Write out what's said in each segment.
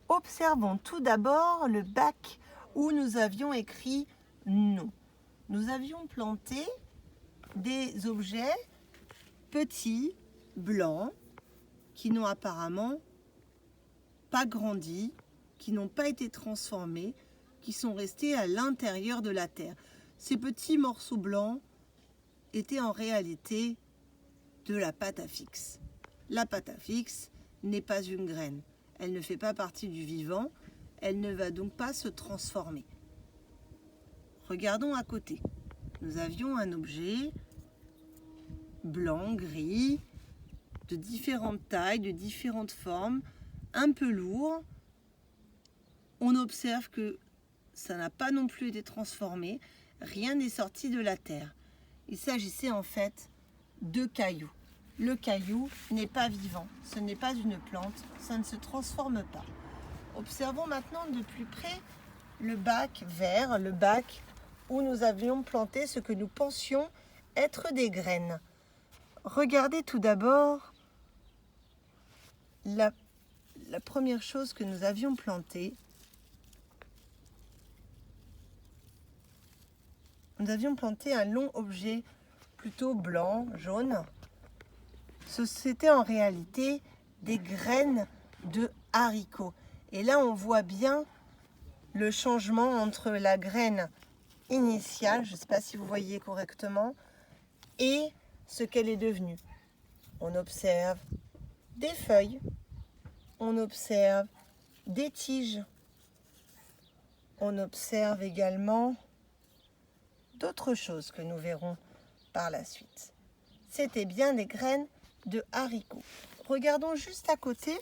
Observons tout d'abord le bac où nous avions écrit non. Nous avions planté des objets petits, blancs, qui n'ont apparemment pas grandi, qui n'ont pas été transformés, qui sont restés à l'intérieur de la terre. Ces petits morceaux blancs étaient en réalité de la pâte à fixe. La pâte à fixe n'est pas une graine. Elle ne fait pas partie du vivant. Elle ne va donc pas se transformer. Regardons à côté. Nous avions un objet blanc, gris, de différentes tailles, de différentes formes, un peu lourd. On observe que ça n'a pas non plus été transformé. Rien n'est sorti de la terre. Il s'agissait en fait de cailloux. Le caillou n'est pas vivant. Ce n'est pas une plante. Ça ne se transforme pas. Observons maintenant de plus près le bac vert, le bac où nous avions planté ce que nous pensions être des graines. Regardez tout d'abord la première chose que nous avions plantée. Nous avions planté un long objet plutôt blanc, jaune. C'était en réalité des graines de haricots. Et là, on voit bien le changement entre la graine initiale, je ne sais pas si vous voyez correctement, et ce qu'elle est devenue. On observe des feuilles, on observe des tiges, on observe également d'autres choses que nous verrons par la suite. C'était bien des graines de haricots. Regardons juste à côté,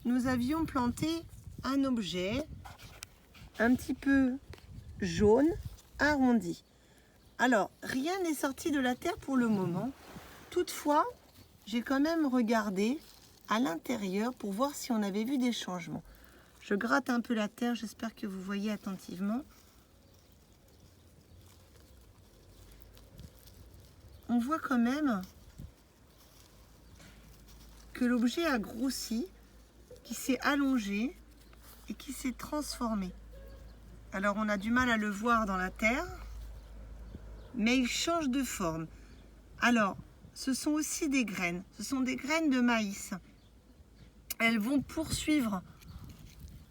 nous avions planté un objet un petit peu jaune, arrondi. Alors, rien n'est sorti de la terre pour le moment. Toutefois, j'ai quand même regardé à l'intérieur pour voir si on avait vu des changements. Je gratte un peu la terre, j'espère que vous voyez attentivement. On voit quand même que l'objet a grossi, qui s'est allongé et qui s'est transformé. Alors on a du mal à le voir dans la terre, mais il change de forme. Alors, ce sont aussi des graines. Ce sont des graines de maïs. Elles vont poursuivre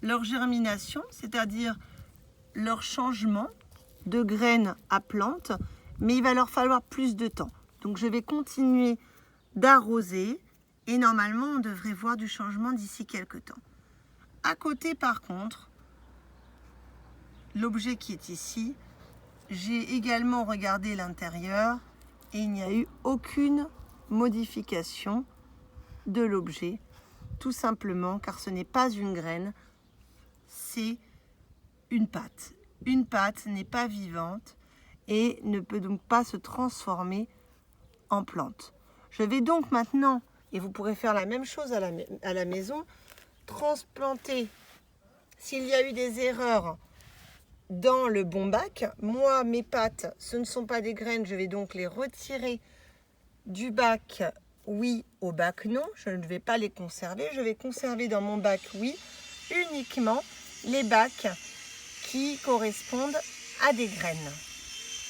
leur germination, c'est-à-dire leur changement de graines à plante, mais il va leur falloir plus de temps. Donc je vais continuer d'arroser et normalement on devrait voir du changement d'ici quelques temps. À côté par contre, l'objet qui est ici, j'ai également regardé l'intérieur et il n'y a eu aucune modification de l'objet, tout simplement car ce n'est pas une graine, c'est une pâte. Une pâte n'est pas vivante et ne peut donc pas se transformer en plante. Je vais donc maintenant, et vous pourrez faire la même chose à la maison, transplanter, s'il y a eu des erreurs, dans le bon bac. Moi, mes pâtes, ce ne sont pas des graines, je vais donc les retirer du bac oui au bac non. Je ne vais pas les conserver, je vais conserver dans mon bac oui uniquement les bacs qui correspondent à des graines.